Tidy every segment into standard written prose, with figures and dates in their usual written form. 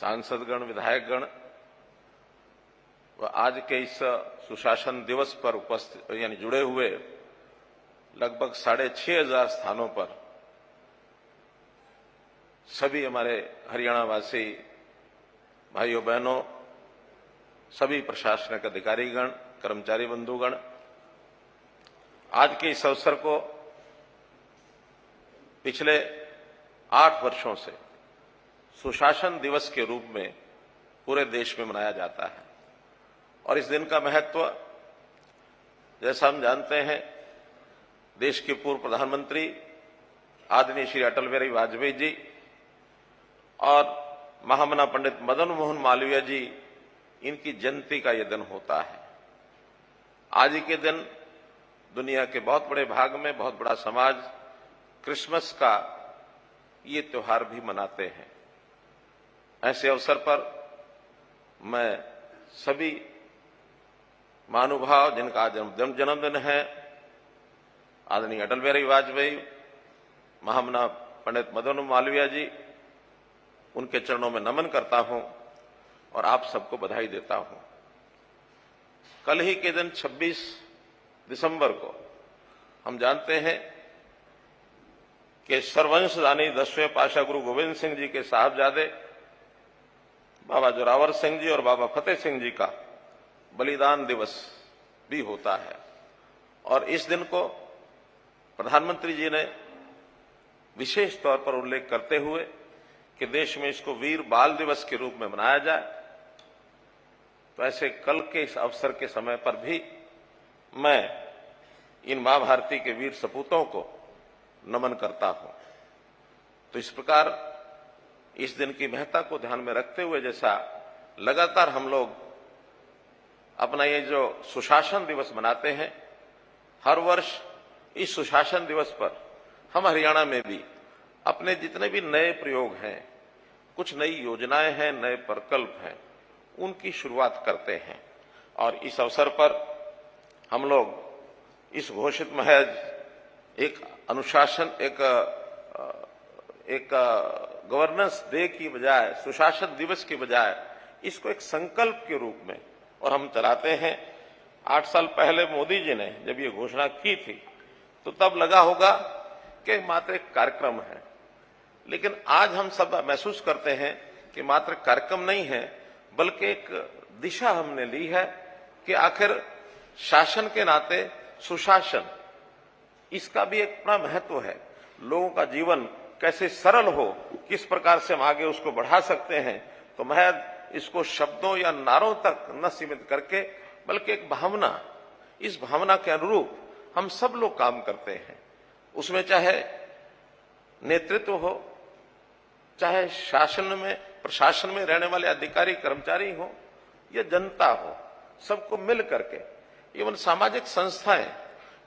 सांसदगण, विधायकगण व आज के इस सुशासन दिवस पर उपस्थित यानी जुड़े हुए लगभग 6,500 स्थानों पर सभी हमारे हरियाणा वासी भाइयों बहनों, सभी प्रशासनिक अधिकारीगण, कर्मचारी बंधुगण, आज के इस अवसर को पिछले 8 वर्षों से सुशासन दिवस के रूप में पूरे देश में मनाया जाता है। और इस दिन का महत्व, जैसा हम जानते हैं, देश के पूर्व प्रधानमंत्री आदरणीय श्री अटल बिहारी वाजपेयी जी और महामना पंडित मदन मोहन मालवीय जी, इनकी जयंती का यह दिन होता है। आज ही के दिन दुनिया के बहुत बड़े भाग में बहुत बड़ा समाज क्रिसमस का ये त्योहार भी मनाते हैं। ऐसे अवसर पर मैं सभी महानुभाव जिनका आज जन्मदिन है, आदरणीय अटल बिहारी वाजपेयी, महामना पंडित मदन मोहन मालवीय जी, उनके चरणों में नमन करता हूं और आप सबको बधाई देता हूं। कल ही के दिन 26 दिसंबर को हम जानते हैं कि सर्ववंशदानी 10वें पातशाह गुरु गोविंद सिंह जी के साहबजादे बाबा जोरावर सिंह जी और बाबा फतेह सिंह जी का बलिदान दिवस भी होता है। और इस दिन को प्रधानमंत्री जी ने विशेष तौर पर उल्लेख करते हुए कि देश में इसको वीर बाल दिवस के रूप में मनाया जाए, तो ऐसे कल के इस अवसर के समय पर भी मैं इन मां भारती के वीर सपूतों को नमन करता हूं। तो इस प्रकार इस दिन की महत्ता को ध्यान में रखते हुए, जैसा लगातार हम लोग अपना ये जो सुशासन दिवस मनाते हैं, हर वर्ष इस सुशासन दिवस पर हम हरियाणा में भी अपने जितने भी नए प्रयोग हैं, कुछ नई योजनाएं हैं, नए प्रकल्प हैं, उनकी शुरुआत करते हैं। और इस अवसर पर हम लोग इस घोषित महज एक अनुशासन, एक गवर्नेंस डे की बजाय, सुशासन दिवस की बजाय इसको एक संकल्प के रूप में और हम चलाते हैं। 8 साल पहले मोदी जी ने जब ये घोषणा की थी तो तब लगा होगा कि मात्र एक कार्यक्रम है, लेकिन आज हम सब महसूस करते हैं कि मात्र कार्यक्रम नहीं है, बल्कि एक दिशा हमने ली है कि आखिर शासन के नाते सुशासन, इसका भी एक बड़ा महत्व है। लोगों का जीवन कैसे सरल हो, किस प्रकार से हम आगे उसको बढ़ा सकते हैं। तो महज इसको शब्दों या नारों तक न सीमित करके, बल्कि एक भावना, इस भावना के अनुरूप हम सब लोग काम करते हैं। उसमें चाहे नेतृत्व हो, चाहे शासन में, प्रशासन में रहने वाले अधिकारी कर्मचारी हो या जनता हो, सबको मिल करके, एवं सामाजिक संस्थाएं,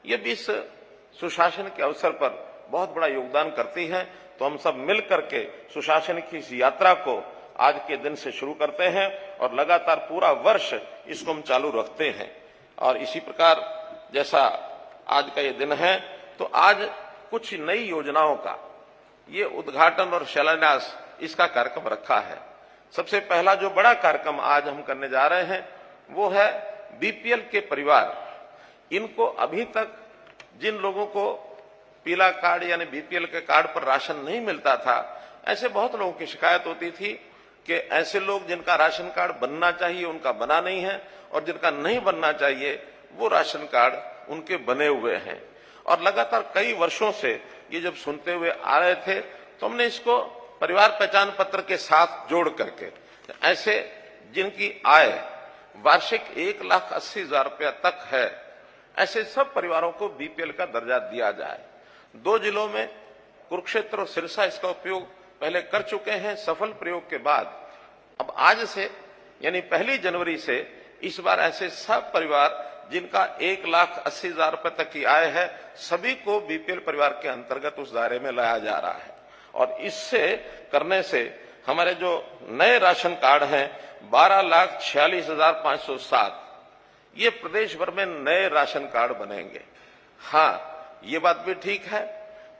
ये भी इस सुशासन के अवसर पर बहुत बड़ा योगदान करती हैं। तो हम सब मिल करके सुशासन की इस यात्रा को आज के दिन से शुरू करते हैं और लगातार पूरा वर्ष इसको हम चालू रखते हैं। और इसी प्रकार जैसा आज का ये दिन है, तो आज कुछ नई योजनाओं का ये उद्घाटन और शिलान्यास, इसका कार्यक्रम रखा है। सबसे पहला जो बड़ा कार्यक्रम आज हम करने जा रहे हैं वो है बीपीएल के परिवार। इनको अभी तक जिन लोगों को पीला कार्ड यानी बीपीएल के कार्ड पर राशन नहीं मिलता था, ऐसे बहुत लोगों की शिकायत होती थी कि ऐसे लोग जिनका राशन कार्ड बनना चाहिए उनका बना नहीं है, और जिनका नहीं बनना चाहिए वो राशन कार्ड उनके बने हुए हैं। और लगातार कई वर्षों से ये जब सुनते हुए आ रहे थे, तो हमने इसको परिवार पहचान पत्र के साथ जोड़ करके ऐसे जिनकी आय वार्षिक 1,80,000 रुपया तक है, ऐसे सब परिवारों को बीपीएल का दर्जा दिया जाए। 2 जिलों में कुरुक्षेत्र और सिरसा इसका उपयोग पहले कर चुके हैं। सफल प्रयोग के बाद अब आज से यानी 1 जनवरी से इस बार ऐसे सब परिवार जिनका 1,80,000 रुपए तक की आय है, सभी को बीपीएल परिवार के अंतर्गत उस दायरे में लाया जा रहा है। और इससे करने से हमारे जो नए राशन कार्ड हैं 12,46,507, ये प्रदेश भर में नए राशन कार्ड बनेंगे। हाँ, ये बात भी ठीक है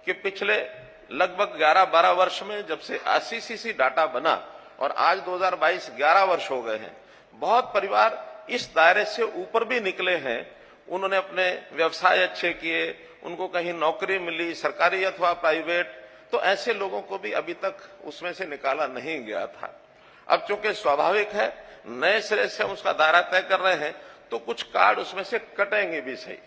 कि पिछले लगभग 11-12 वर्ष में जब से आईसीसीसी डाटा बना, और आज 2022 11 वर्ष हो गए हैं। बहुत परिवार इस दायरे से ऊपर भी निकले हैं। उन्होंने अपने व्यवसाय अच्छे किए, उनको कहीं नौकरी मिली, सरकारी अथवा प्राइवेट, तो ऐसे लोगों को भी अभी तक उसमें से निकाला नहीं गया था। अब चूंकि स्वाभाविक है, नए सिरे से हम उसका दायरा तय कर रहे हैं, तो कुछ कार्ड उसमें से कटेंगे भी सही।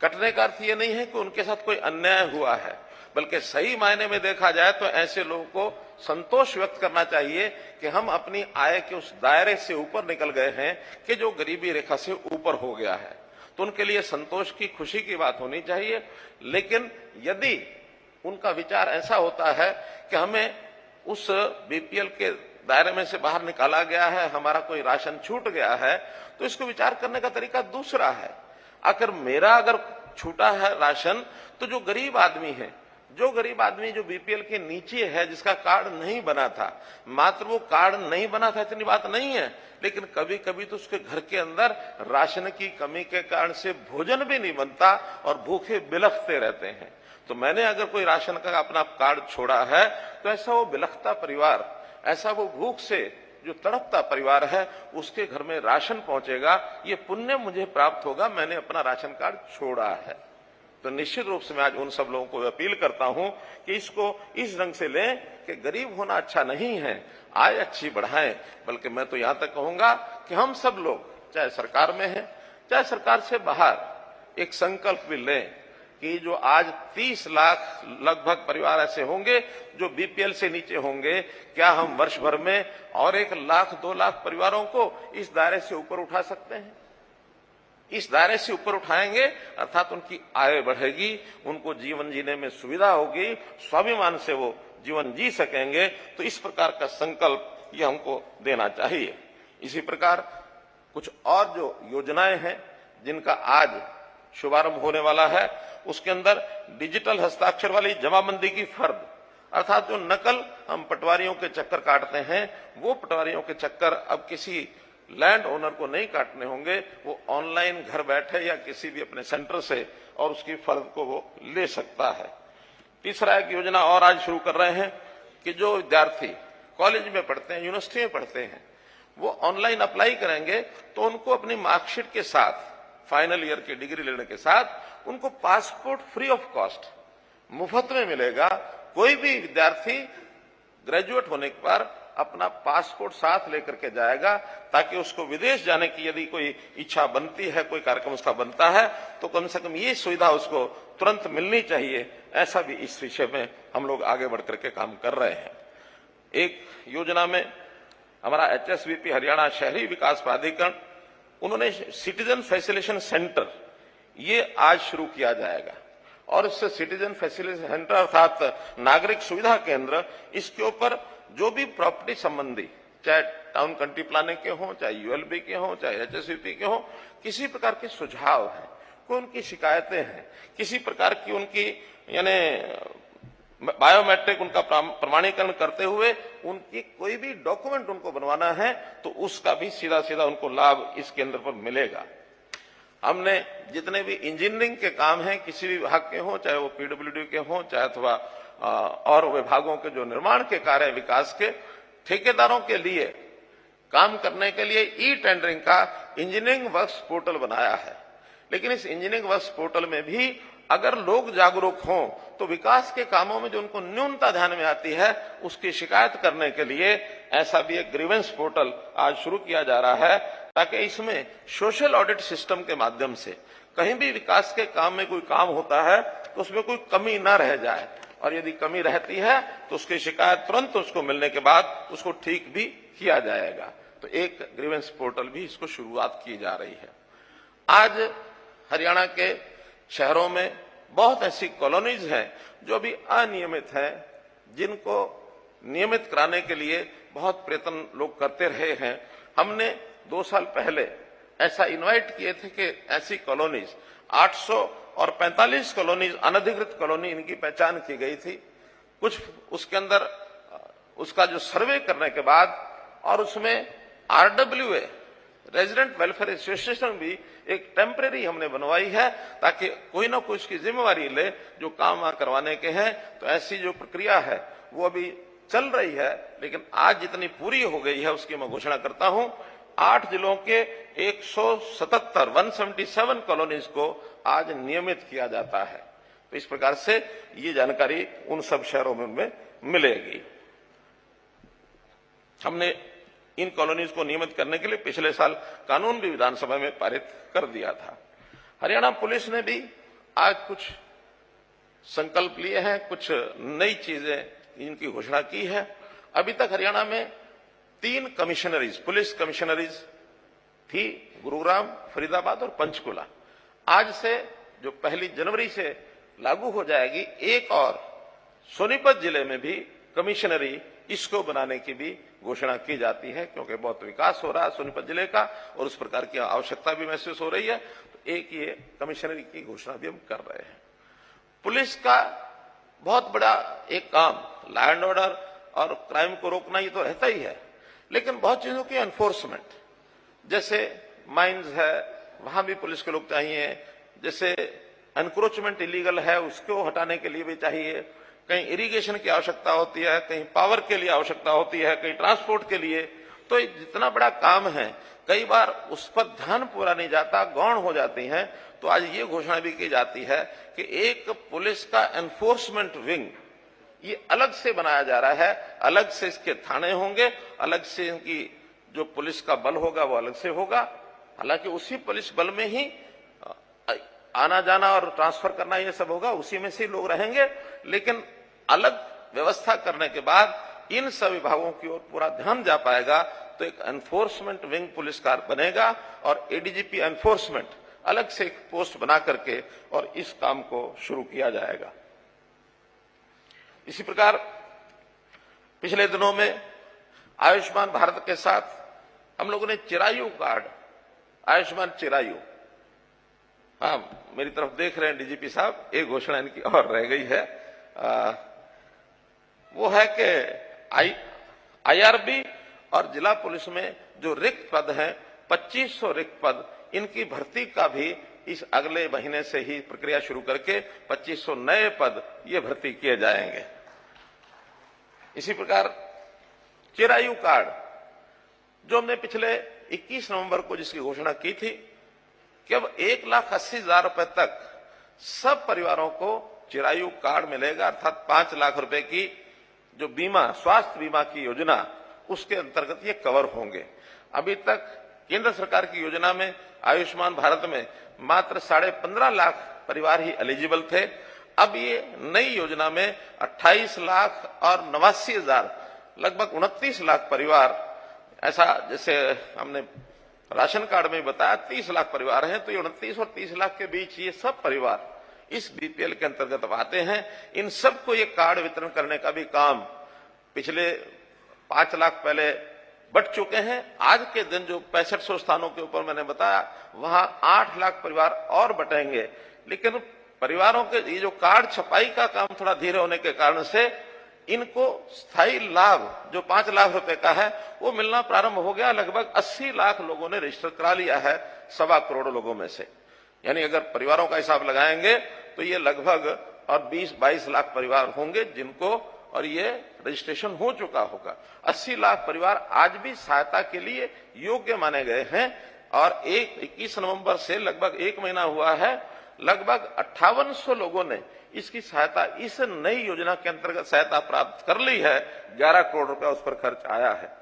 कटने का अर्थ ये नहीं है कि उनके साथ कोई अन्याय हुआ है, बल्कि सही मायने में देखा जाए तो ऐसे लोगों को संतोष व्यक्त करना चाहिए कि हम अपनी आय के उस दायरे से ऊपर निकल गए हैं कि जो गरीबी रेखा से ऊपर हो गया है। तो उनके लिए संतोष की, खुशी की बात होनी चाहिए। लेकिन यदि उनका विचार ऐसा होता है कि हमें उस बीपीएल के दायरे में से बाहर निकाला गया है, हमारा कोई राशन छूट गया है, तो इसको विचार करने का तरीका दूसरा है। आखिर मेरा अगर छूटा है राशन, तो जो गरीब आदमी है, जो बीपीएल के नीचे है, जिसका कार्ड नहीं बना था, मात्र वो कार्ड नहीं बना था इतनी बात नहीं है, लेकिन कभी कभी तो उसके घर के अंदर राशन की कमी के कारण से भोजन भी नहीं बनता और भूखे बिलखते रहते हैं। तो मैंने अगर कोई राशन का अपना कार्ड छोड़ा है, तो ऐसा वो बिलखता परिवार, ऐसा वो भूख से जो तड़पता परिवार है, उसके घर में राशन पहुंचेगा, ये पुण्य मुझे प्राप्त होगा, मैंने अपना राशन कार्ड छोड़ा है। तो निश्चित रूप से मैं आज उन सब लोगों को अपील करता हूं कि इसको इस ढंग से लें कि गरीब होना अच्छा नहीं है, आय अच्छी बढ़ाएं। बल्कि मैं तो यहां तक कहूंगा कि हम सब लोग, चाहे सरकार में हैं, चाहे सरकार से बाहर, एक संकल्प भी लें कि जो आज 30 लाख लगभग परिवार ऐसे होंगे जो बीपीएल से नीचे होंगे, क्या हम वर्ष भर में और 1 लाख 2 लाख परिवारों को इस दायरे से ऊपर उठा सकते हैं? इस दायरे से ऊपर उठाएंगे, अर्थात उनकी आय बढ़ेगी, उनको जीवन जीने में सुविधा होगी, स्वाभिमान से वो जीवन जी सकेंगे। तो इस प्रकार का संकल्प ये हमको देना चाहिए। इसी प्रकार कुछ और जो योजनाएं हैं जिनका आज शुभारंभ होने वाला है, उसके अंदर डिजिटल हस्ताक्षर वाली जमाबंदी की फर्द, अर्थात जो नकल हम पटवारियों के चक्कर काटते हैं, वो पटवारियों के चक्कर अब किसी लैंड ओनर को नहीं काटने होंगे। वो ऑनलाइन घर बैठे या किसी भी अपने सेंटर से और उसकी फर्द को वो ले सकता है। तीसरा एक योजना और आज शुरू कर रहे हैं कि जो विद्यार्थी कॉलेज में पढ़ते हैं, यूनिवर्सिटी में पढ़ते हैं, वो ऑनलाइन अप्लाई करेंगे तो उनको अपनी मार्कशीट के साथ, फाइनल ईयर की डिग्री लेने के साथ, उनको पासपोर्ट फ्री ऑफ कॉस्ट मुफ्त में मिलेगा। कोई भी विद्यार्थी ग्रेजुएट होने पर अपना पासपोर्ट साथ लेकर के जाएगा, ताकि उसको विदेश जाने की यदि कोई इच्छा बनती है, कोई कार्यक्रम उसका बनता है, तो कम से कम ये सुविधा उसको तुरंत मिलनी चाहिए। ऐसा भी इस विषय में हम लोग आगे बढ़कर के काम कर रहे हैं। एक योजना में हमारा HSVP हरियाणा शहरी विकास प्राधिकरण, उन्होंने सिटीजन फैसिलिटेशन सेंटर ये आज शुरू किया जाएगा। और इससे सिटीजन फैसिलिटेशन सेंटर अर्थात नागरिक सुविधा केंद्र, इसके ऊपर जो भी प्रॉपर्टी संबंधी, चाहे टाउन कंट्री प्लानिंग के हों, चाहे ULB के हों, चाहे HSVP के हों, किसी प्रकार के सुझाव हैं, कोई उनकी शिकायतें हैं, किसी प्रकार की उनकी यानी बायोमेट्रिक उनका प्रमाणीकरण करते हुए उनकी कोई भी डॉक्यूमेंट उनको बनवाना है, तो उसका भी सीधा सीधा उनको लाभ इस केंद्र पर मिलेगा। हमने जितने भी इंजीनियरिंग के काम हैं, किसी भी विभाग के हों, चाहे वो PWD के हों, चाहे अथवा और विभागों के जो निर्माण के कार्य विकास के, ठेकेदारों के लिए काम करने के लिए ई-टेंडरिंग का इंजीनियरिंग वर्क्स पोर्टल बनाया है। लेकिन इस इंजीनियरिंग वर्क्स पोर्टल में भी अगर लोग जागरूक हों, तो विकास के कामों में जो उनको न्यूनता ध्यान में आती है, उसकी शिकायत करने के लिए ऐसा भी एक ग्रीवेंस पोर्टल आज शुरू किया जा रहा है, ताकि इसमें सोशल ऑडिट सिस्टम के माध्यम से कहीं भी विकास के काम में कोई काम होता है तो उसमें कोई कमी न रह जाए, और यदि कमी रहती है तो उसकी शिकायत तुरंत उसको मिलने के बाद उसको ठीक भी किया जाएगा। तो एक ग्रीवेंस पोर्टल भी इसको शुरुआत की जा रही है। आज हरियाणा के शहरों में बहुत ऐसी कॉलोनीज हैं जो अभी अनियमित हैं, जिनको नियमित कराने के लिए बहुत प्रयत्न लोग करते रहे हैं। हमने 2 साल पहले ऐसा इनवाइट किए थे कि ऐसी कॉलोनीज 845 कॉलोनीज, अनधिकृत कॉलोनी इनकी पहचान की गई थी। कुछ उसके अंदर उसका जो सर्वे करने के बाद और उसमें RWA रेजिडेंट वेलफेयर एसोसिएशन भी एक टेम्परेरी हमने बनवाई है, ताकि कोई ना कोई उसकी जिम्मेवारी ले जो काम करवाने के हैं। तो ऐसी जो प्रक्रिया है वो अभी चल रही है, लेकिन आज जितनी पूरी हो गई है उसकी मैं घोषणा करता हूं। 8 जिलों के 177 कॉलोनीज को आज नियमित किया जाता है। तो इस प्रकार से ये जानकारी उन सब शहरों में मिलेगी। हमने इन कॉलोनीज को नियमित करने के लिए पिछले साल कानून भी विधानसभा में पारित कर दिया था। हरियाणा पुलिस ने भी आज कुछ संकल्प लिए हैं, कुछ नई चीजें इनकी घोषणा की है। अभी तक हरियाणा में 3 कमिश्नरीज, पुलिस कमिश्नरीज थी, गुरुग्राम, फरीदाबाद और पंचकुला। आज से जो 1 जनवरी से लागू हो जाएगी, एक और सोनीपत जिले में भी कमिश्नरी इसको बनाने की भी घोषणा की जाती है, क्योंकि बहुत विकास हो रहा है सोनीपत जिले का और उस प्रकार की आवश्यकता भी महसूस हो रही है। तो एक ये कमिश्नरी की घोषणा भी हम कर रहे हैं। पुलिस का बहुत बड़ा एक काम लॉ एंड ऑर्डर और क्राइम को रोकना ये तो रहता ही है, लेकिन बहुत चीजों की एनफोर्समेंट, जैसे माइंस है वहां भी पुलिस के लोग चाहिए, जैसे एनक्रोचमेंट इलीगल है उसको हटाने के लिए भी चाहिए, कहीं इरिगेशन की आवश्यकता होती है, कहीं पावर के लिए आवश्यकता होती है, कहीं ट्रांसपोर्ट के लिए। तो जितना बड़ा काम है कई बार उस पर ध्यान पूरा नहीं जाता, गौण हो जाती हैं। तो आज ये घोषणा भी की जाती है कि एक पुलिस का एनफोर्समेंट विंग ये अलग से बनाया जा रहा है, अलग से इसके थाने होंगे, अलग से इनकी जो पुलिस का बल होगा वो अलग से होगा। हालांकि उसी पुलिस बल में ही आना जाना और ट्रांसफर करना ये सब होगा, उसी में से लोग रहेंगे, लेकिन अलग व्यवस्था करने के बाद इन सब विभागों की ओर पूरा ध्यान जा पाएगा। तो एक एनफोर्समेंट विंग पुलिस का बनेगा और एडीजीपी एनफोर्समेंट अलग से एक पोस्ट बना करके और इस काम को शुरू किया जाएगा। इसी प्रकार पिछले दिनों में आयुष्मान भारत के साथ हम लोगों ने चिरायु कार्ड, आयुष्मान चिरायु, हाँ मेरी तरफ देख रहे हैं डीजीपी साहब, एक घोषणा इनकी और रह गई है, वो है कि आईआरबी और जिला पुलिस में जो रिक्त पद हैं 2500 रिक्त पद, इनकी भर्ती का भी इस अगले महीने से ही प्रक्रिया शुरू करके 2500 नए पद ये भर्ती किए जाएंगे। इसी प्रकार चिरायु कार्ड जो हमने पिछले 21 नवंबर को जिसकी घोषणा की थी कि अब 1,80,000 रुपए तक सब परिवारों को चिरायु कार्ड मिलेगा, अर्थात 5 लाख रुपए की जो बीमा, स्वास्थ्य बीमा की योजना, उसके अंतर्गत ये कवर होंगे। अभी तक केंद्र सरकार की योजना में आयुष्मान भारत में मात्र 15.5 लाख परिवार ही एलिजिबल थे। अब ये नई योजना में 28 लाख और 89,000, लगभग 29 लाख परिवार, ऐसा जैसे हमने राशन कार्ड में बताया 30 लाख परिवार हैं, तो ये 29 और 30 लाख के बीच ये सब परिवार इस बीपीएल के अंतर्गत आते हैं। इन सबको ये कार्ड वितरण करने का भी काम पिछले 5 लाख पहले बट चुके हैं। आज के दिन जो 6500 स्थानों के ऊपर मैंने बताया, वहां 8 लाख परिवार और बटेंगे। लेकिन परिवारों के ये जो कार्ड छपाई का काम थोड़ा धीरे होने के कारण से इनको स्थायी लाभ जो 5 लाख रुपए का है वो मिलना प्रारंभ हो गया। लगभग 80 लाख लोगों ने रजिस्टर करा लिया है 1.25 करोड़ लोगों में से। यानी अगर परिवारों का हिसाब लगाएंगे तो ये लगभग और 20-22 लाख परिवार होंगे जिनको और ये रजिस्ट्रेशन हो चुका होगा। 80 लाख परिवार आज भी सहायता के लिए योग्य माने गए हैं और 21 नवंबर से लगभग 1 महीना हुआ है, लगभग 5800 लोगों ने इसकी सहायता, इस नई योजना के अंतर्गत सहायता प्राप्त कर ली है। 11 करोड़ रुपया उस पर खर्च आया है।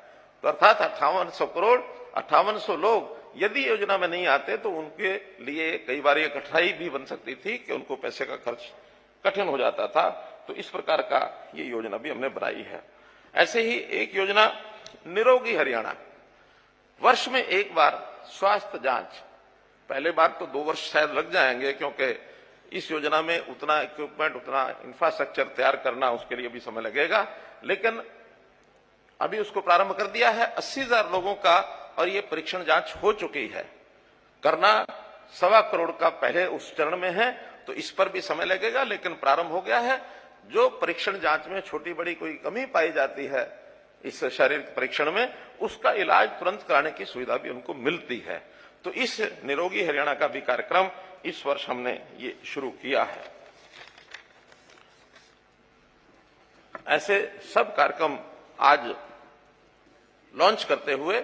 तो अर्थात 5800 करोड़, 5800 लोग यदि योजना में नहीं आते तो उनके लिए कई बार ये कठिनाई भी बन सकती थी कि उनको पैसे का खर्च कठिन हो जाता था। तो इस प्रकार का ये योजना भी हमने बनाई है। ऐसे ही एक योजना निरोगी हरियाणा, वर्ष में एक बार स्वास्थ्य जांच, पहले बार तो 2 वर्ष शायद लग जाएंगे क्योंकि इस योजना में उतना इक्विपमेंट, उतना इंफ्रास्ट्रक्चर तैयार करना, उसके लिए भी समय लगेगा, लेकिन अभी उसको प्रारंभ कर दिया है। 80,000 लोगों का और ये परीक्षण जांच हो चुकी है। करना 1.25 करोड़ का पहले उस चरण में है, तो इस पर भी समय लगेगा, लेकिन प्रारंभ हो गया है। जो परीक्षण जांच में छोटी बड़ी कोई कमी पाई जाती है इस शारीरिक परीक्षण में, उसका इलाज तुरंत कराने की सुविधा भी उनको मिलती है। तो इस निरोगी हरियाणा का भी कार्यक्रम इस वर्ष हमने ये शुरू किया है। ऐसे सब कार्यक्रम आज लॉन्च करते हुए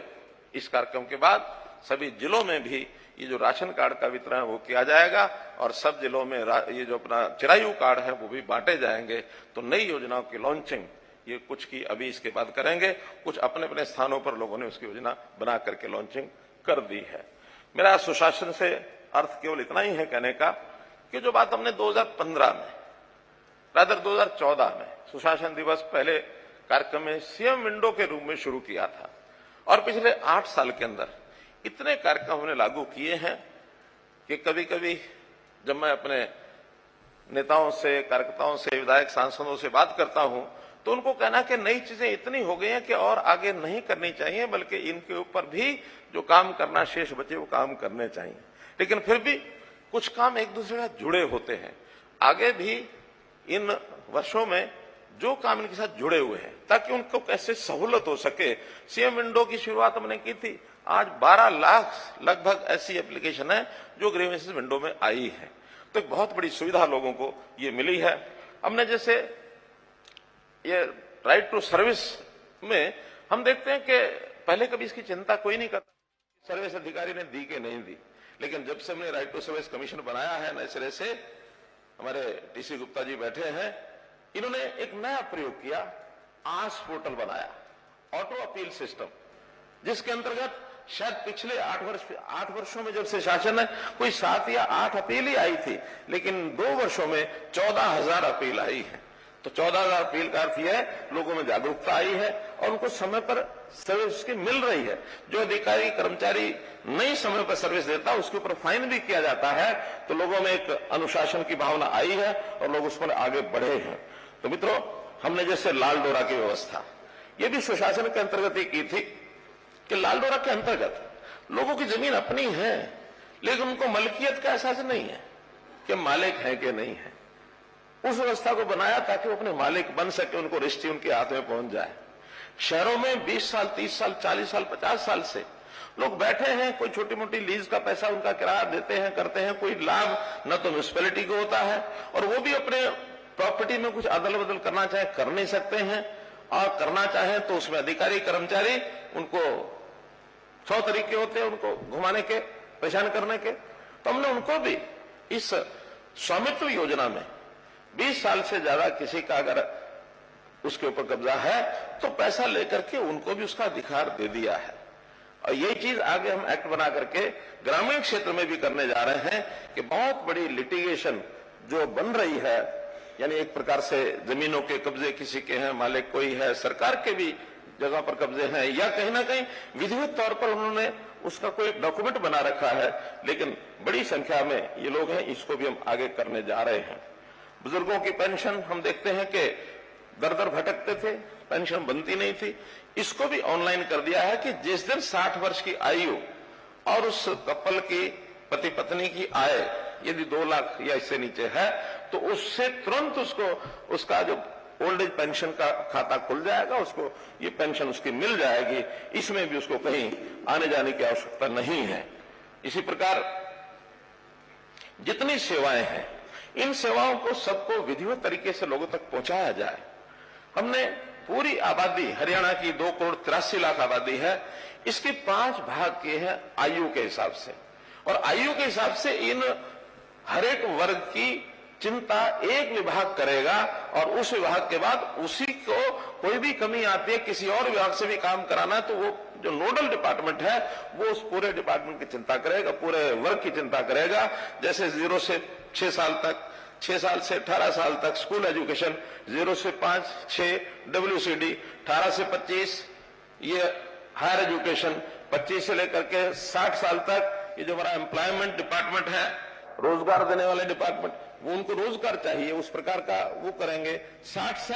इस कार्यक्रम के बाद सभी जिलों में भी ये जो राशन कार्ड का वितरण है वो किया जाएगा और सब जिलों में ये जो अपना चिरायु कार्ड है वो भी बांटे जाएंगे। तो नई योजनाओं की लॉन्चिंग ये कुछ की अभी इसके बाद करेंगे, कुछ अपने अपने स्थानों पर लोगों ने उसकी योजना बना करके लॉन्चिंग कर दी है। मेरा सुशासन से अर्थ केवल इतना ही है कहने का कि जो बात हमने 2015 में रादर 2014 में सुशासन दिवस पहले कार्यक्रम में सीएम विंडो के रूप में शुरू किया था और पिछले 8 साल के अंदर इतने कार्यक्रम हमने लागू किए हैं कि कभी कभी जब मैं अपने नेताओं से, कार्यकर्ताओं से, विधायक सांसदों से बात करता हूं तो उनको कहना कि नई चीजें इतनी हो गई हैं कि और आगे नहीं करनी चाहिए, बल्कि इनके ऊपर भी जो काम करना शेष बचे वो काम करने चाहिए। लेकिन फिर भी कुछ काम एक दूसरे से जुड़े होते हैं। आगे भी इन वर्षों में जो काम इनके साथ जुड़े हुए हैं ताकि उनको कैसे सहूलत हो सके। सीएम विंडो की शुरुआत हमने की थी, आज 12 लाख लगभग ऐसी एप्लीकेशन है जो ग्रीवेंसेस विंडो में आई है। तो एक बहुत बड़ी सुविधा लोगों को ये मिली है। हमने जैसे ये राइट टू सर्विस में हम देखते हैं कि पहले कभी इसकी चिंता कोई नहीं करता, सर्विस अधिकारी ने दी कि नहीं दी, लेकिन जब से हमने राइट टू सर्विस कमीशन बनाया है नए सिरे से, हमारे टीसी गुप्ता जी बैठे हैं, इन्होंने एक नया प्रयोग किया, आस पोर्टल बनाया, ऑटो अपील सिस्टम, जिसके अंतर्गत शायद पिछले 8 वर्षों में जब से शासन है कोई 7 या 8 अपील ही आई थी, लेकिन 2 वर्षों में 14,000 अपील आई है। तो 14,000 अपील का अर्थ यह है लोगों में जागरूकता आई है और उनको समय पर सर्विस की मिल रही है। जो अधिकारी कर्मचारी नहीं समय पर सर्विस देता उसके ऊपर फाइन भी किया जाता है। तो लोगों में एक अनुशासन की भावना आई है और लोग उस पर आगे बढ़े हैं। तो मित्रों, हमने जैसे लाल डोरा की व्यवस्था ये भी सुशासन के अंतर्गत ही की थी कि लाल डोरा के अंतर्गत लोगों की जमीन अपनी है लेकिन उनको मलकियत का एहसास नहीं है कि मालिक है कि नहीं है। उस व्यवस्था को बनाया ताकि वो अपने मालिक बन सके, उनको रजिस्ट्री उनके हाथ में पहुंच जाए। शहरों में 20 साल, 30 साल, 40 साल, 50 साल से लोग बैठे हैं, कोई छोटी मोटी लीज का पैसा उनका किराया देते हैं, करते हैं, कोई लाभ न तो म्युनिसिपैलिटी को होता है और वो भी अपने प्रॉपर्टी में कुछ अदल बदल करना चाहे कर नहीं सकते हैं, और करना चाहे तो उसमें अधिकारी कर्मचारी उनको 100 तरीके होते हैं उनको घुमाने के, परेशान करने के। तो हमने उनको भी इस स्वामित्व योजना में 20 साल से ज्यादा किसी का अगर उसके ऊपर कब्जा है तो पैसा लेकर के उनको भी उसका अधिकार दे दिया है। और यही चीज आगे हम एक्ट बना करके ग्रामीण क्षेत्र में भी करने जा रहे हैं कि बहुत बड़ी लिटिगेशन जो बन रही है, यानी एक प्रकार से जमीनों के कब्जे किसी के हैं, मालिक कोई है, सरकार के भी जगह पर कब्जे हैं, या कहीं ना कहीं विधिवत तौर पर उन्होंने उसका कोई एक डॉक्यूमेंट बना रखा है, लेकिन बड़ी संख्या में ये लोग हैं, इसको भी हम आगे करने जा रहे हैं। बुजुर्गों की पेंशन हम देखते हैं कि दर दर भटकते थे, पेंशन बनती नहीं थी, इसको भी ऑनलाइन कर दिया है कि जिस दिन 60 वर्ष की आयु और उस कपल की पति पत्नी की आय यदि 2 लाख या इससे नीचे है तो उससे तुरंत उसको उसका जो ओल्ड एज पेंशन का खाता खुल जाएगा, उसको ये पेंशन उसकी मिल जाएगी। इसमें भी उसको कहीं आने जाने की आवश्यकता नहीं है। इसी प्रकार जितनी सेवाएं हैं इन सेवाओं को सबको विधिवत तरीके से लोगों तक पहुंचाया जाए। हमने पूरी आबादी, हरियाणा की 2 करोड़ 83 लाख आबादी है, इसके 5 भाग किए हैं आयु के हिसाब से, और आयु के हिसाब से इन हर एक वर्ग की चिंता एक विभाग करेगा और उस विभाग के बाद उसी को कोई भी कमी आती है किसी और विभाग से भी काम कराना है तो वो जो नोडल डिपार्टमेंट है वो उस पूरे डिपार्टमेंट की चिंता करेगा, पूरे वर्ग की चिंता करेगा। जैसे 0 से 6 साल तक, 6 साल से 18 साल तक स्कूल एजुकेशन, 0 से 5, 6 WCD, 18 से 25 ये हायर एजुकेशन, 25 से लेकर के 60 साल तक ये जो हमारा एम्प्लॉयमेंट डिपार्टमेंट है, रोजगार देने वाले डिपार्टमेंट, वो उनको रोजगार चाहिए उस प्रकार का वो करेंगे। 60 से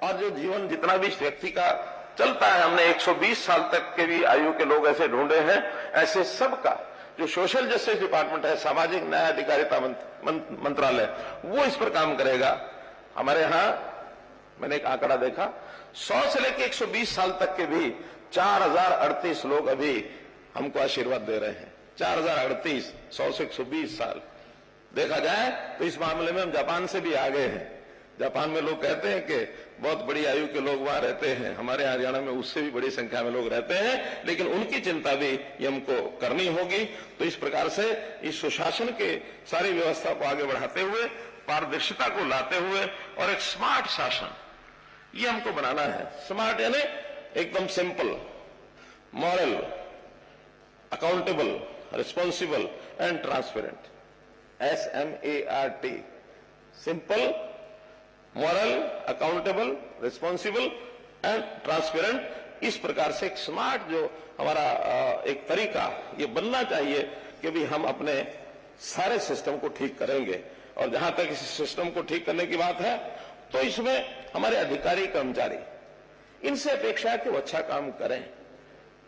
और जो जीवन जितना भी व्यक्ति का चलता है, हमने 120 साल तक के भी आयु के लोग ऐसे ढूंढे हैं। ऐसे सबका जो सोशल जस्टिस डिपार्टमेंट है, सामाजिक न्याय अधिकारिता मंत्रालय, वो इस पर काम करेगा। हमारे यहां मैंने एक आंकड़ा देखा, 100 से लेकर 120 साल तक के भी 4038 लोग अभी हमको आशीर्वाद दे रहे हैं। 4038, 100 से 120 साल देखा जाए तो इस मामले में हम जापान से भी आगे हैं। जापान में लोग कहते हैं कि बहुत बड़ी आयु के लोग वहां रहते हैं, हमारे हरियाणा में उससे भी बड़ी संख्या में लोग रहते हैं, लेकिन उनकी चिंता भी ये हमको करनी होगी। तो इस प्रकार से इस सुशासन के सारी व्यवस्था को आगे बढ़ाते हुए, पारदर्शिता को लाते हुए और एक स्मार्ट शासन ये हमको बनाना है। स्मार्ट यानी एकदम simple, moral, accountable, responsible and transparent. SMART, simple, moral, accountable, responsible and transparent. इस प्रकार से एक स्मार्ट जो हमारा एक तरीका ये बनना चाहिए कि भी हम अपने सारे सिस्टम को ठीक करेंगे। और जहां तक इस सिस्टम को ठीक करने की बात है तो इसमें हमारे अधिकारी कर्मचारी, इनसे अपेक्षा है कि वो अच्छा काम करें।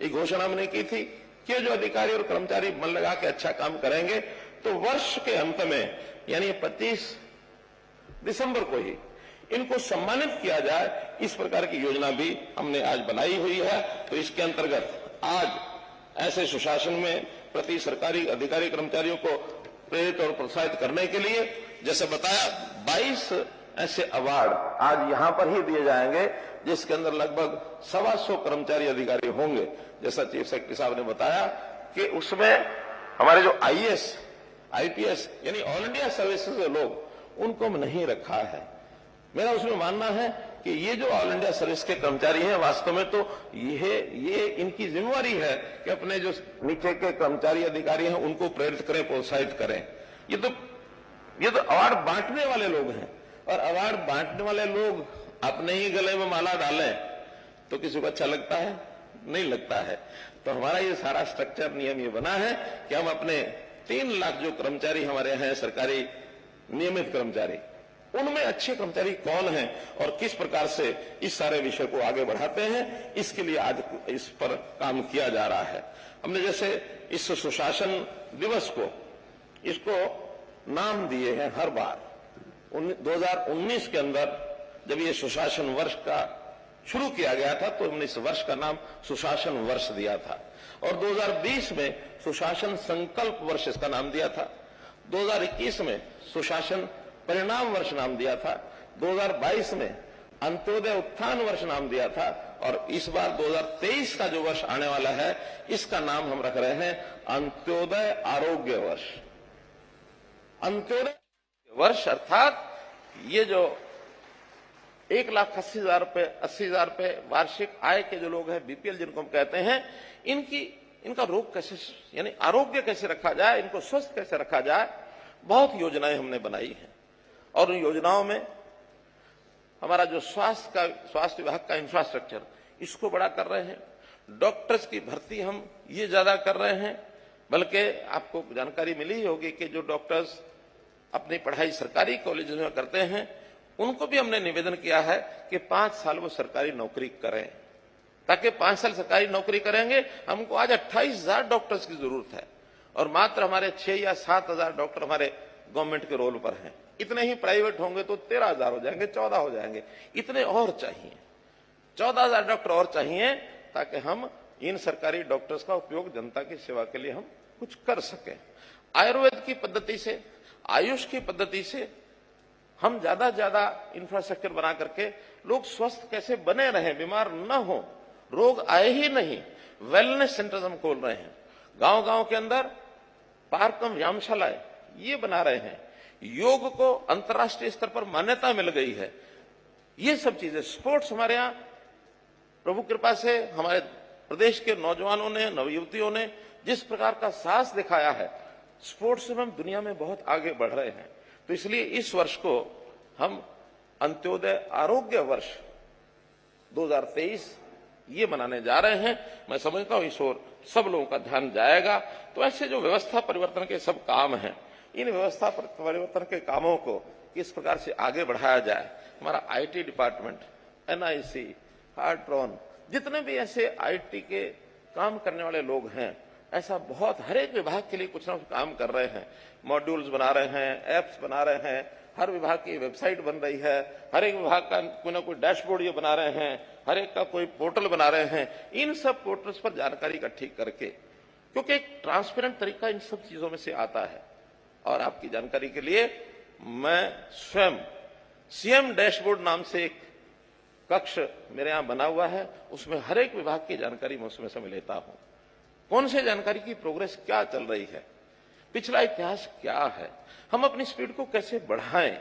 एक घोषणा हमने की थी कि जो अधिकारी और कर्मचारी मन लगा के अच्छा काम करेंगे तो वर्ष के अंत में यानी 25 दिसंबर को ही इनको सम्मानित किया जाए। इस प्रकार की योजना भी हमने आज बनाई हुई है। तो इसके अंतर्गत आज ऐसे सुशासन में प्रति सरकारी अधिकारी कर्मचारियों को प्रेरित और प्रोत्साहित करने के लिए जैसे बताया 22 ऐसे अवार्ड आज यहां पर ही दिए जाएंगे, जिसके अंदर लगभग 125 कर्मचारी अधिकारी होंगे। जैसा चीफ सेक्रेटरी साहब ने बताया कि उसमें हमारे जो IAS, IPS यानी ऑल इंडिया सर्विसेज के लोग, उनको हम नहीं रखा है। मेरा उसमें मानना है कि ये जो ऑल इंडिया सर्विस के कर्मचारी हैं वास्तव में तो ये इनकी जिम्मेवारी है कि अपने जो नीचे के कर्मचारी अधिकारी हैं उनको प्रेरित करें, प्रोत्साहित करें। ये तो अवार्ड बांटने वाले लोग हैं, और अवार्ड बांटने वाले लोग अपने ही गले में माला डालें तो किसी को अच्छा लगता है? नहीं लगता है। तो हमारा ये सारा स्ट्रक्चर नियम ये बना है कि हम अपने 3 लाख जो कर्मचारी हमारे हैं सरकारी नियमित कर्मचारी, उनमें अच्छे कर्मचारी कौन हैं और किस प्रकार से इस सारे विषय को आगे बढ़ाते हैं, इसके लिए आज इस पर काम किया जा रहा है। हमने जैसे इस सुशासन दिवस को इसको नाम दिए हैं हर बार। 2019 के अंदर जब ये सुशासन वर्ष का शुरू किया गया था तो हमने इस वर्ष का नाम सुशासन वर्ष दिया था, और 2020 में सुशासन संकल्प वर्ष इसका नाम दिया था। 2021 में सुशासन परिणाम वर्ष नाम दिया था। 2022 में अंत्योदय उत्थान वर्ष नाम दिया था, और इस बार 2023 का जो वर्ष आने वाला है इसका नाम हम रख रहे हैं अंत्योदय आरोग्य वर्ष। अंत्योदय वर्ष अर्थात ये जो 1,80,000 रुपए वार्षिक आय के जो लोग हैं, BPL जिनको हम कहते हैं, इनका रोग कैसे यानी आरोग्य कैसे रखा जाए, इनको स्वस्थ कैसे रखा जाए, बहुत योजनाएं हमने बनाई हैं। और उन योजनाओं में हमारा जो स्वास्थ्य विभाग का इंफ्रास्ट्रक्चर, इसको बड़ा कर रहे हैं। डॉक्टर्स की भर्ती हम ये ज्यादा कर रहे हैं, बल्कि आपको जानकारी मिली ही होगी कि जो डॉक्टर्स अपनी पढ़ाई सरकारी कॉलेजों में करते हैं उनको भी हमने निवेदन किया है कि 5 साल वो सरकारी नौकरी करें, ताकि 5 साल सरकारी नौकरी करेंगे। हमको आज 28,000 डॉक्टर्स की जरूरत है, और मात्र हमारे 6 या 7,000 डॉक्टर हमारे गवर्नमेंट के रोल पर हैं। इतने ही प्राइवेट होंगे तो 13,000 हो जाएंगे, 14 हो जाएंगे। इतने और चाहिए, 14,000 डॉक्टर और चाहिए, ताकि हम इन सरकारी डॉक्टर्स का उपयोग जनता की सेवा के लिए हम कुछ कर सकें। आयुर्वेद की पद्धति से, आयुष की पद्धति से हम ज्यादा इंफ्रास्ट्रक्चर बना करके लोग स्वस्थ कैसे बने रहें, बीमार न हो, रोग आए ही नहीं। वेलनेस सेंटर्स हम खोल रहे हैं, गांव-गांव के अंदर पार्क एवं व्यायामशालाएं ये बना रहे हैं। योग को अंतर्राष्ट्रीय स्तर पर मान्यता मिल गई है। ये सब चीजें, स्पोर्ट्स हमारे यहां प्रभु कृपा से हमारे प्रदेश के नौजवानों ने, नवयुवतियों ने जिस प्रकार का साहस दिखाया है, स्पोर्ट्स में हम दुनिया में बहुत आगे बढ़ रहे हैं। तो इसलिए इस वर्ष को हम अंत्योदय आरोग्य वर्ष 2023 ये मनाने जा रहे हैं। मैं समझता हूं इस ओर सब लोगों का ध्यान जाएगा। तो ऐसे जो व्यवस्था परिवर्तन के सब काम हैं, इन व्यवस्था परिवर्तन के कामों को किस प्रकार से आगे बढ़ाया जाए। हमारा IT डिपार्टमेंट, NIC, हार्ट्रॉन, जितने भी ऐसे IT के काम करने वाले लोग हैं, ऐसा बहुत हर एक विभाग के लिए कुछ ना कुछ काम कर रहे हैं। मॉड्यूल्स बना रहे हैं, एप्स बना रहे हैं, हर विभाग की वेबसाइट बन रही है, हर एक विभाग का कोई ना कोई डैशबोर्ड ये बना रहे हैं, हर एक का कोई पोर्टल बना रहे हैं। इन सब पोर्टल्स पर जानकारी इकट्ठी करके, क्योंकि एक ट्रांसपेरेंट तरीका इन सब चीजों में से आता है। और आपकी जानकारी के लिए मैं स्वयं सीएम डैशबोर्ड नाम से एक कक्ष मेरे यहां बना हुआ है, उसमें हर एक विभाग की जानकारी मैं उसमें से मैं लेता हूं। कौन से जानकारी की प्रोग्रेस क्या चल रही है, पिछला इतिहास क्या है, हम अपनी स्पीड को कैसे बढ़ाएं।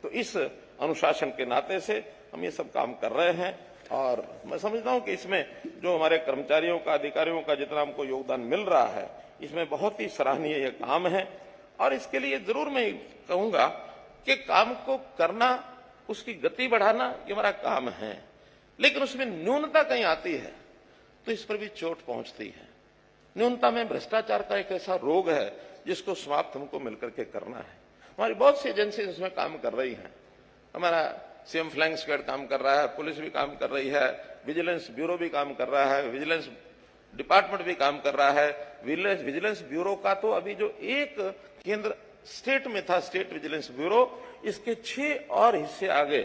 तो इस अनुशासन के नाते से हम ये सब काम कर रहे हैं और मैं समझता हूं कि इसमें जो हमारे कर्मचारियों का, अधिकारियों का जितना हमको योगदान मिल रहा है, इसमें बहुत ही सराहनीय ये काम है। और इसके लिए जरूर मैं कहूंगा कि काम को करना, उसकी गति बढ़ाना, ये हमारा काम है, लेकिन उसमें न्यूनता कहीं आती है तो इस पर भी चोट पहुंचती है। न्यूनता में भ्रष्टाचार का एक ऐसा रोग है जिसको समाप्त हमको मिलकर के करना है। हमारी बहुत सी एजेंसी इसमें काम कर रही हैं। हमारा सीएम फ्लैंग स्क्वाड काम कर रहा है, पुलिस भी काम कर रही है, विजिलेंस ब्यूरो भी काम कर रहा है, विजिलेंस डिपार्टमेंट भी काम कर रहा है। विजिलेंस ब्यूरो का तो अभी जो एक केंद्र स्टेट में था, स्टेट विजिलेंस ब्यूरो, इसके 6 और हिस्से आगे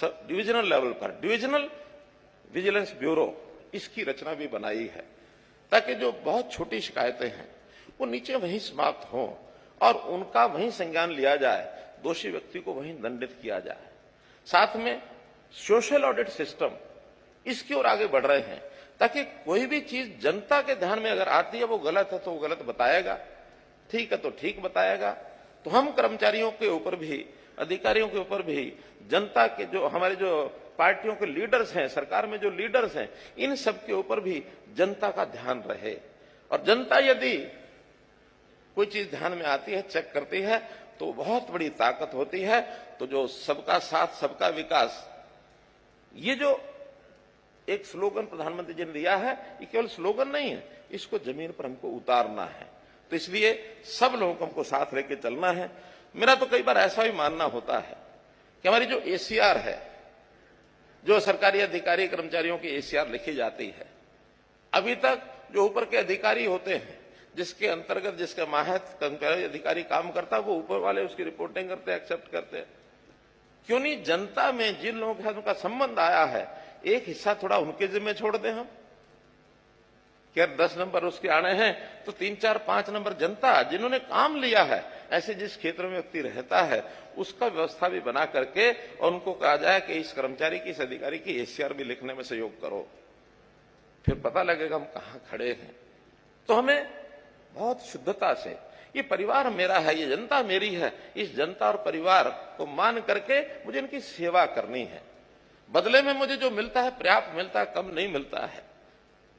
डिविजनल लेवल पर डिविजनल विजिलेंस ब्यूरो, इसकी रचना भी बनाई है ताकि जो बहुत छोटी शिकायतें हैं वो नीचे वहीं समाप्त हों और उनका वहीं संज्ञान लिया जाए, दोषी व्यक्ति को वहीं दंडित किया जाए। साथ में सोशल ऑडिट सिस्टम, इसकी ओर आगे बढ़ रहे हैं ताकि कोई भी चीज जनता के ध्यान में अगर आती है वो गलत है तो वो गलत बताएगा, ठीक है तो ठीक बताएगा। तो हम कर्मचारियों के ऊपर भी, अधिकारियों के ऊपर भी, जनता के जो हमारे जो पार्टियों के लीडर्स हैं, सरकार में जो लीडर्स हैं, इन सब के ऊपर भी जनता का ध्यान रहे। और जनता यदि कोई चीज ध्यान में आती है, चेक करती है, तो बहुत बड़ी ताकत होती है। तो जो सबका साथ सबका विकास, ये जो एक स्लोगन प्रधानमंत्री जी ने दिया है, ये केवल स्लोगन नहीं है, इसको जमीन पर हमको उतारना है। तो इसलिए सब लोगों को हमको साथ लेके चलना है। मेरा तो कई बार ऐसा भी मानना होता है कि हमारी जो एसीआर है, जो सरकारी अधिकारी कर्मचारियों की एसीआर लिखी जाती है, अभी तक जो ऊपर के अधिकारी होते हैं, जिसके अंतर्गत जिसके माहत कर्मचारी अधिकारी काम करता है, वो ऊपर वाले उसकी रिपोर्टिंग करते, एक्सेप्ट करते। क्यों नहीं जनता में जिन लोगों के साथ उनका संबंध आया है, एक हिस्सा थोड़ा उनके जिम्मे छोड़ दें हम। क्या 10 नंबर उसके आने हैं तो 3, 4, 5 नंबर जनता जिन्होंने काम लिया है, ऐसे जिस क्षेत्र में व्यक्ति रहता है, उसका व्यवस्था भी बना करके और उनको कहा जाए कि इस कर्मचारी की, इस अधिकारी की एसीआर भी लिखने में सहयोग करो। फिर पता लगेगा हम कहां खड़े हैं। तो हमें बहुत शुद्धता से, ये परिवार मेरा है, ये जनता मेरी है, इस जनता और परिवार को मान करके मुझे इनकी सेवा करनी है। बदले में मुझे जो मिलता है पर्याप्त मिलता है, कम नहीं मिलता है।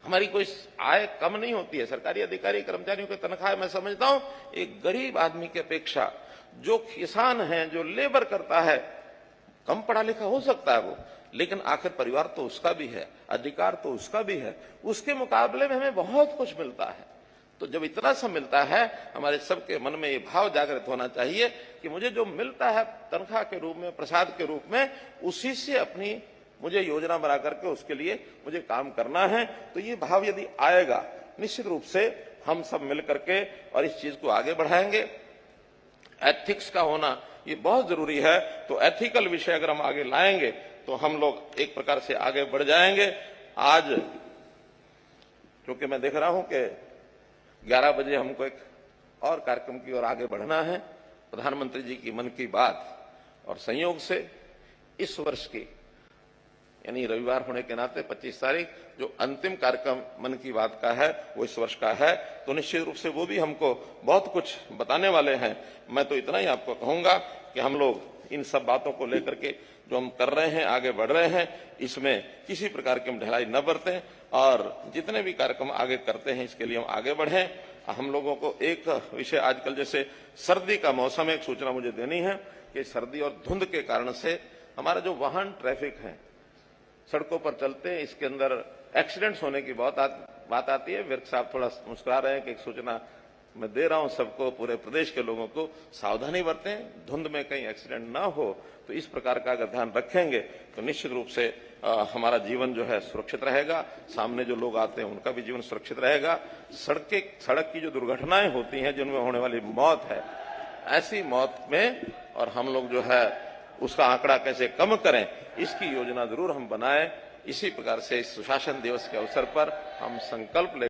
हमारी कोई आय कम नहीं होती है। सरकारी अधिकारी कर्मचारियों की तनख्वाह मैं समझता हूं एक गरीब आदमी की अपेक्षा, जो किसान है, जो लेबर करता है, कम पढ़ा लिखा हो सकता है वो, लेकिन आखिर परिवार तो उसका भी है, अधिकार तो उसका भी है, उसके मुकाबले में हमें बहुत कुछ मिलता है। तो जब इतना सा मिलता है, हमारे सबके मन में ये भाव जागृत होना चाहिए कि मुझे जो मिलता है तनख्वाह के रूप में, प्रसाद के रूप में, उसी से अपनी मुझे योजना बना करके उसके लिए मुझे काम करना है। तो ये भाव यदि आएगा, निश्चित रूप से हम सब मिल करके और इस चीज को आगे बढ़ाएंगे। एथिक्स का होना ये बहुत जरूरी है। तो एथिकल विषय अगर हम आगे लाएंगे तो हम लोग एक प्रकार से आगे बढ़ जाएंगे। आज क्योंकि मैं देख रहा हूं कि 11 बजे हमको एक और कार्यक्रम की ओर आगे बढ़ना है, प्रधानमंत्री जी की मन की बात, और संयोग से इस वर्ष की यानी रविवार होने के नाते 25 तारीख जो अंतिम कार्यक्रम मन की बात का है वो इस वर्ष का है। तो निश्चित रूप से वो भी हमको बहुत कुछ बताने वाले हैं। मैं तो इतना ही आपको कहूंगा कि हम लोग इन सब बातों को लेकर के जो हम कर रहे हैं, आगे बढ़ रहे हैं, इसमें किसी प्रकार की हम ढिलाई न बरतें और जितने भी कार्यक्रम आगे करते हैं इसके लिए हम आगे बढ़ें। हम लोगों को एक विषय, आजकल जैसे सर्दी का मौसम है, एक सूचना मुझे देनी है कि सर्दी और धुंध के कारण से हमारा जो वाहन ट्रैफिक है, सड़कों पर चलते हैं, इसके अंदर एक्सीडेंट्स होने की बहुत बात आती है। विर्क साहब थोड़ा मुस्कुरा रहे हैं कि एक सूचना मैं दे रहा हूं सबको, पूरे प्रदेश के लोगों को, सावधानी बरतें, धुंध में कहीं एक्सीडेंट ना हो। तो इस प्रकार का अगर ध्यान रखेंगे तो निश्चित रूप से हमारा जीवन जो है सुरक्षित रहेगा, सामने जो लोग आते हैं उनका भी जीवन सुरक्षित रहेगा। सड़क की जो दुर्घटनाएं होती हैं, जिनमें होने वाली मौत है, ऐसी मौत में और हम लोग जो है उसका आंकड़ा कैसे कम करें, इसकी योजना जरूर हम बनाएं। इसी प्रकार से इस सुशासन दिवस के अवसर पर हम संकल्प ले